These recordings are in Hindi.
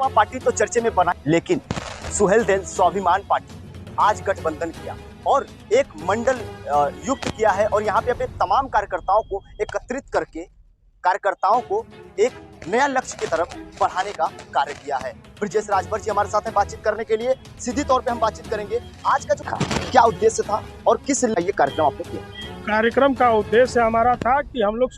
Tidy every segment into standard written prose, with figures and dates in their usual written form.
पार्टी तो चर्चे में बना, लेकिन सुहेलदेव स्वाभिमान पार्टी आज गठबंधन किया और एक मंडल युक्त किया है और यहाँ पे अपने तमाम कार्यकर्ताओं को एकत्रित करके कार्यकर्ताओं को एक नया लक्ष्य की तरफ बढ़ाने का कार्य किया है। ब्रजेश राजभर जी हमारे साथ हैं बातचीत करने के लिए। सीधी तौर पे हम बातचीत करेंगे आज का जो क्या उद्देश्य था और किस लिए ये कार्यक्रम आपने किया। कार्यक्रम का उद्देश्य हमारा था कि हम लोग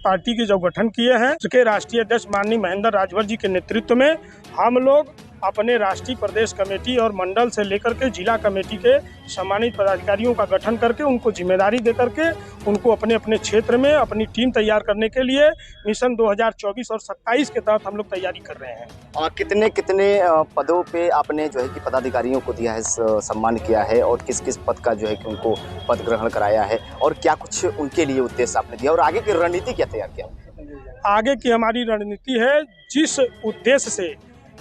पार्टी की जो गठन किए हैं उसके राष्ट्रीय अध्यक्ष माननीय महेंद्र राजभर जी के नेतृत्व में हम लोग अपने राष्ट्रीय प्रदेश कमेटी और मंडल से लेकर के जिला कमेटी के सम्मानित पदाधिकारियों का गठन करके उनको जिम्मेदारी दे करके उनको अपने अपने क्षेत्र में अपनी टीम तैयार करने के लिए मिशन 2024 और 27 के तहत हम लोग तैयारी कर रहे हैं। और कितने कितने पदों पे आपने जो है कि पदाधिकारियों को दिया है, सम्मान किया है और किस किस पद का जो है कि उनको पद ग्रहण कराया है और क्या कुछ उनके लिए उद्देश्य आपने दिया और आगे की रणनीति क्या तैयार किया। आगे की हमारी रणनीति है, जिस उद्देश्य से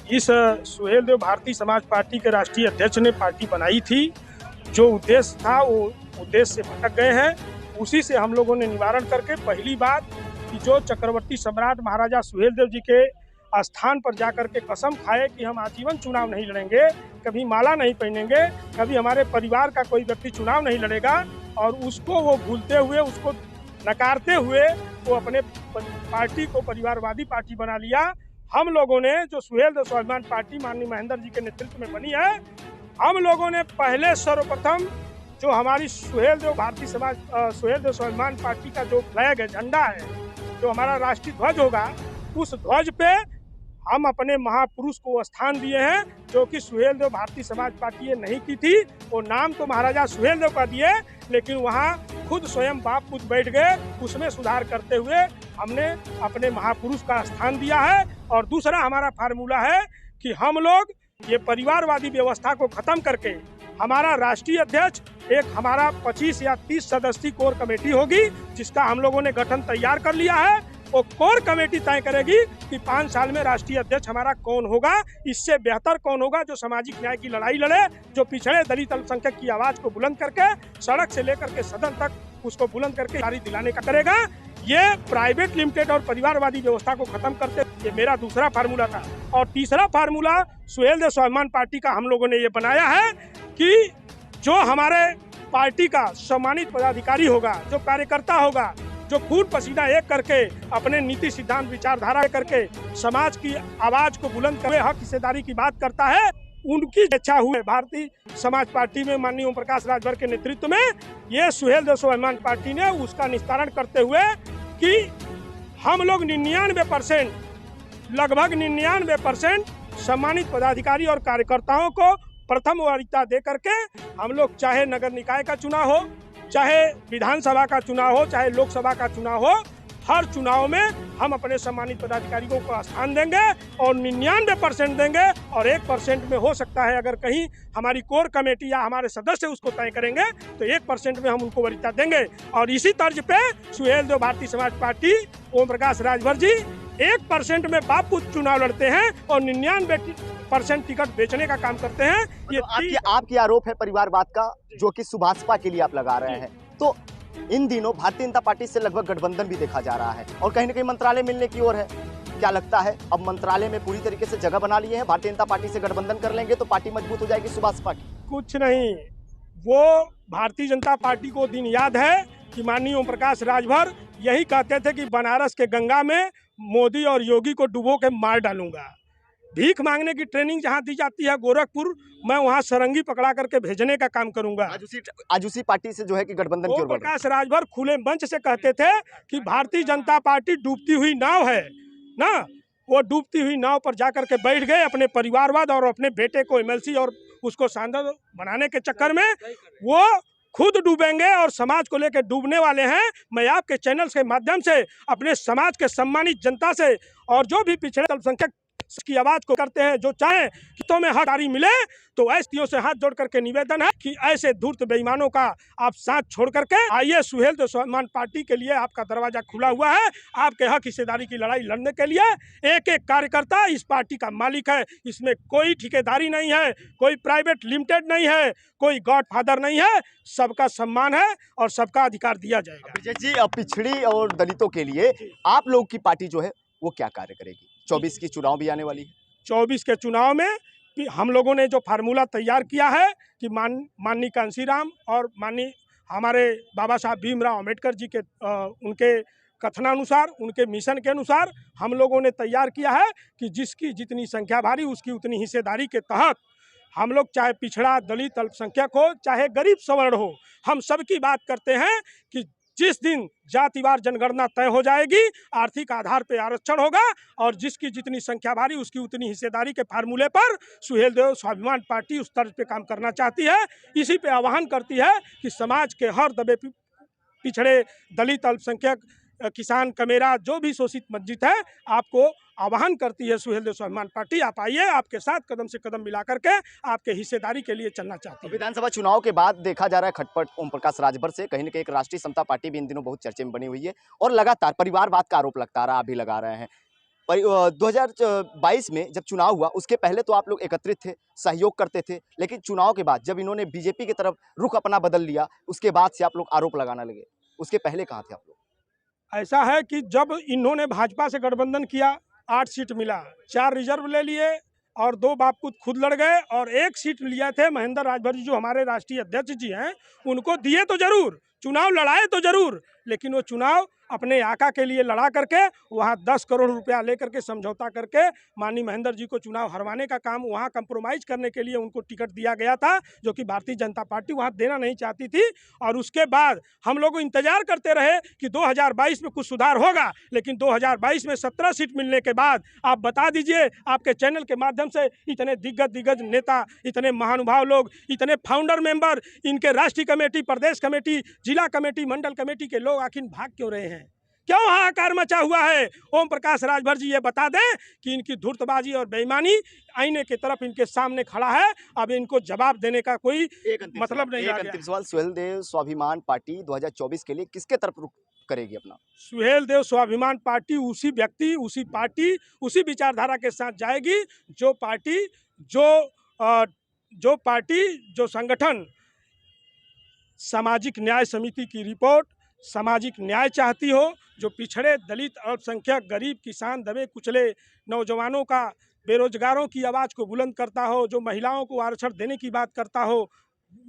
इस सुहेलदेव भारतीय समाज पार्टी के राष्ट्रीय अध्यक्ष ने पार्टी बनाई थी, जो उद्देश्य था वो उद्देश्य से भटक गए हैं। उसी से हम लोगों ने निवारण करके पहली बात कि जो चक्रवर्ती सम्राट महाराजा सुहेलदेव जी के स्थान पर जाकर के कसम खाए कि हम आजीवन चुनाव नहीं लड़ेंगे, कभी माला नहीं पहनेंगे, कभी हमारे परिवार का कोई व्यक्ति चुनाव नहीं लड़ेगा, और उसको वो भूलते हुए, उसको नकारते हुए वो अपने पार्टी को परिवारवादी पार्टी बना लिया। हम लोगों ने जो सुहेलदेव स्वाभिमान पार्टी माननीय महेंद्र जी के नेतृत्व में बनी है, हम लोगों ने पहले सर्वप्रथम जो हमारी सुहेलदेव स्वाभिमान पार्टी का जो फ्लैग है, झंडा है, जो हमारा राष्ट्रीय ध्वज होगा, उस ध्वज पे हम अपने महापुरुष को स्थान दिए हैं, जो कि सुहेलदेव भारतीय समाज पार्टी नहीं की थी। वो नाम तो महाराजा सुहेलदेव का दिए, लेकिन वहाँ खुद स्वयं बाप पूज बैठ गए। उसमें सुधार करते हुए हमने अपने महापुरुष का स्थान दिया है। और दूसरा हमारा फार्मूला है कि हम लोग ये परिवारवादी व्यवस्था को खत्म करके हमारा राष्ट्रीय अध्यक्ष, एक हमारा 25 या 30 सदस्यीय कोर कमेटी होगी, जिसका हम लोगों ने गठन तैयार कर लिया है। वो कोर कमेटी तय करेगी कि 5 साल में राष्ट्रीय अध्यक्ष हमारा कौन होगा, इससे बेहतर कौन होगा, जो सामाजिक न्याय की लड़ाई लड़े, जो पिछड़े दलित अल्पसंख्यक की आवाज को बुलंद करके सड़क से लेकर के सदन तक उसको बुलंद करके जारी दिलाने का करेगा। ये प्राइवेट लिमिटेड और परिवारवादी व्यवस्था को खत्म करते, ये मेरा दूसरा फार्मूला था। और तीसरा फार्मूला सुहेलदेव स्वाभिमान पार्टी का हम लोगों ने ये बनाया है कि जो हमारे पार्टी का सम्मानित पदाधिकारी होगा, जो कार्यकर्ता होगा, जो खून पसीना एक करके अपने नीति सिद्धांत विचारधारा करके समाज की आवाज को बुलंद करके हक हिस्सेदारी की बात करता है, उनकी इच्छा हुई भारतीय समाज पार्टी में माननीय ओम प्रकाश राजभर के नेतृत्व में ये सुहेलदेव स्वाभिमान पार्टी ने उसका निस्तारण करते हुए कि हम लोग 99%, लगभग 99% सम्मानित पदाधिकारी और कार्यकर्ताओं को प्रथम वरीयता दे करके हम लोग, चाहे नगर निकाय का चुनाव हो, चाहे विधानसभा का चुनाव हो, चाहे लोकसभा का चुनाव हो, हर चुनाव में हम अपने सम्मानित पदाधिकारियों को स्थान देंगे और 99% देंगे। और 1% में हो सकता है अगर कहीं हमारी कोर कमेटी या हमारे सदस्य उसको तय करेंगे तो 1% में हम उनको वरीयता देंगे। और इसी तर्ज पे सुहेलदेव भारतीय समाज पार्टी ओम प्रकाश राजभर जी 1% में बापू चुनाव लड़ते हैं और 99% टिकट बेचने का काम करते हैं। ये आपकी आरोप है परिवारवाद का, जो कि सुभाषपा के लिए आप लगा रहे हैं। तो इन दिनों भारतीय जनता पार्टी से लगभग गठबंधन भी देखा जा रहा है और कहीं न कहीं मंत्रालय मिलने की ओर है। क्या लगता है अब मंत्रालय में पूरी तरीके से जगह बना लिए हैं, भारतीय जनता पार्टी से गठबंधन कर लेंगे तो पार्टी मजबूत हो जाएगी सुभाषपा की? कुछ नहीं, वो भारतीय जनता पार्टी को दिन याद है कि माननीय ओम प्रकाश राजभर यही कहते थे कि बनारस के गंगा में मोदी और योगी को डुबो के मार डालूंगा। भीख मांगने की ट्रेनिंग जहां दी जाती है गोरखपुर, मैं वहां सरंगी पकड़ा करके भेजने का काम करूंगा। आज उसी पार्टी से जो है कि गठबंधन की ओर बढ़ प्रकाश राजभर खुले मंच से कहते थे कि भारतीय जनता पार्टी डूबती हुई नाव है ना, वो डूबती हुई नाव पर जाकर के बैठ गए। अपने परिवारवाद और अपने बेटे को एमएलसी और उसको सांसद बनाने के चक्कर में वो खुद डूबेंगे और समाज को लेकर डूबने वाले हैं। मैं आपके चैनल के माध्यम से अपने समाज के सम्मानित जनता से और जो भी पिछड़े अल्पसंख्यक की आवाज को करते हैं, जो चाहें कि तुम्हें हकदारी मिले, तो ऐसियों से हाथ जोड़ करके निवेदन है कि ऐसे धूर्त बेईमानों का आप साथ छोड़ करके आइए। सुहेलदेव स्वाभिमान पार्टी के लिए आपका दरवाजा खुला हुआ है, आपके हक हिस्सेदारी की लड़ाई लड़ने के लिए। एक एक कार्यकर्ता इस पार्टी का मालिक है, इसमें कोई ठेकेदारी नहीं है, कोई प्राइवेट लिमिटेड नहीं है, कोई गॉडफादर नहीं है, सबका सम्मान है और सबका अधिकार दिया जाएगा। ब्रजेश जी, अब पिछड़ी और दलितों के लिए आप लोग की पार्टी जो है वो क्या कार्य करेगी? 24 की चुनाव भी आने वाली है, 2024 के चुनाव में हम लोगों ने जो फार्मूला तैयार किया है कि माननीय कांशीराम और माननीय हमारे बाबा साहब भीमराव अम्बेडकर जी के उनके कथनानुसार, उनके मिशन के अनुसार हम लोगों ने तैयार किया है कि जिसकी जितनी संख्या भारी उसकी उतनी हिस्सेदारी के तहत हम लोग चाहे पिछड़ा, दलित, अल्पसंख्यक हो, चाहे गरीब सवर्ण हो, हम सबकी बात करते हैं कि जिस दिन जातिवार जनगणना तय हो जाएगी, आर्थिक आधार पर आरक्षण होगा और जिसकी जितनी संख्या भारी उसकी उतनी हिस्सेदारी के फार्मूले पर सुहेलदेव स्वाभिमान पार्टी उस तर्ज पे काम करना चाहती है। इसी पे आह्वान करती है कि समाज के हर दबे पिछड़े, दलित, अल्पसंख्यक, किसान, कमेरा, जो भी शोषित वंचित है, आपको आह्वान करती है सुहेलदेव स्वाभिमान पार्टी। आप आइए, आपके साथ कदम से कदम मिला करके आपके हिस्सेदारी के लिए चलना चाहती है। विधानसभा चुनाव के बाद देखा जा रहा है खटपट ओम प्रकाश राजभर से कहीं न कहीं एक राष्ट्रीय समता पार्टी भी इन दिनों बहुत चर्चे में बनी हुई है और लगातार परिवारवाद का आरोप लगता रहा, आप भी लगा रहे हैं। 2022 में जब चुनाव हुआ उसके पहले तो आप लोग एकत्रित थे, सहयोग करते थे, लेकिन चुनाव के बाद जब इन्होंने बीजेपी की तरफ रुख अपना बदल लिया, उसके बाद से आप लोग आरोप लगाना लगे। उसके पहले कहाँ थे आप लोग? ऐसा है कि जब इन्होंने भाजपा से गठबंधन किया, 8 सीट मिला, 4 रिजर्व ले लिए और 2 बापूत खुद लड़ गए और 1 सीट लिए थे महेंद्र राजभर जी, जो हमारे राष्ट्रीय अध्यक्ष जी हैं, उनको दिए तो जरूर, चुनाव लड़ाए तो जरूर, लेकिन वो चुनाव अपने आका के लिए लड़ा करके वहाँ 10 करोड़ रुपया लेकर के समझौता करके माननीय महेंद्र जी को चुनाव हरवाने का काम, वहाँ कंप्रोमाइज़ करने के लिए उनको टिकट दिया गया था, जो कि भारतीय जनता पार्टी वहाँ देना नहीं चाहती थी। और उसके बाद हम लोग इंतजार करते रहे कि 2022 में कुछ सुधार होगा, लेकिन 2022 में 17 सीट मिलने के बाद आप बता दीजिए, आपके चैनल के माध्यम से इतने दिग्गज नेता, इतने महानुभाव लोग, इतने फाउंडर मेंबर, इनके राष्ट्रीय कमेटी, प्रदेश कमेटी, जिला कमेटी, मंडल कमेटी के लोग आखिर भाग क्यों रहे हैं? क्यों हाहाकार मचा हुआ है? ओम प्रकाश राजभर जी ये बता दें कि इनकी धूर्तबाजी और बेईमानी आईने की तरफ इनके सामने खड़ा है। अब इनको जवाब देने का कोई मतलब नहीं रह गया। अंतिम सवाल, सुहेलदेव स्वाभिमान पार्टी 2024 के लिए किसके तरफ रुख करेगी अपना? सुहेलदेव स्वाभिमान पार्टी उसी व्यक्ति, उसी पार्टी, उसी विचारधारा के साथ जाएगी जो पार्टी, जो संगठन सामाजिक न्याय समिति की रिपोर्ट, सामाजिक न्याय चाहती हो, जो पिछड़े, दलित, अल्पसंख्यक, गरीब, किसान, दबे कुचले नौजवानों का, बेरोजगारों की आवाज़ को बुलंद करता हो, जो महिलाओं को आरक्षण देने की बात करता हो,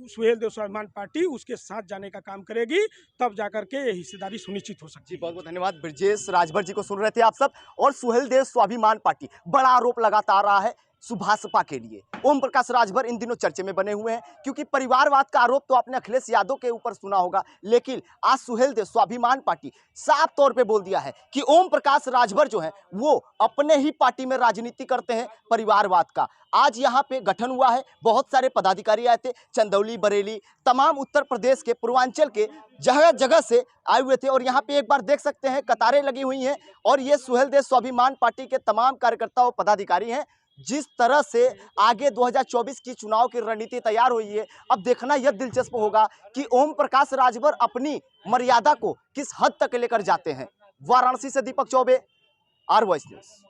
सुहेलदेव स्वाभिमान पार्टी उसके साथ जाने का काम करेगी, तब जाकर के ये हिस्सेदारी सुनिश्चित हो सकती है। बहुत बहुत धन्यवाद। ब्रजेश राजभर जी को सुन रहे थे आप सब। और सुहेलदेव स्वाभिमान पार्टी बड़ा आरोप लगाता आ रहा है सुभाषपा के लिए। ओम प्रकाश राजभर इन दिनों चर्चे में बने हुए हैं, क्योंकि परिवारवाद का आरोप तो आपने अखिलेश यादव के ऊपर सुना होगा, लेकिन आज सुहेलदेव स्वाभिमान पार्टी साफ तौर पे बोल दिया है कि ओम प्रकाश राजभर जो है वो अपने ही पार्टी में राजनीति करते हैं परिवारवाद का। आज यहाँ पे गठन हुआ है, बहुत सारे पदाधिकारी आए थे, चंदौली, बरेली, तमाम उत्तर प्रदेश के, पूर्वांचल के जगह जगह से आए हुए थे। और यहाँ पे एक बार देख सकते हैं कतारें लगी हुई हैं और ये सुहेलदेव स्वाभिमान पार्टी के तमाम कार्यकर्ता और पदाधिकारी हैं। जिस तरह से आगे 2024 की चुनाव की रणनीति तैयार हुई है, अब देखना यह दिलचस्प होगा कि ओम प्रकाश राजभर अपनी मर्यादा को किस हद तक लेकर जाते हैं। वाराणसी से दीपक चौबे, आर वॉइस न्यूज़।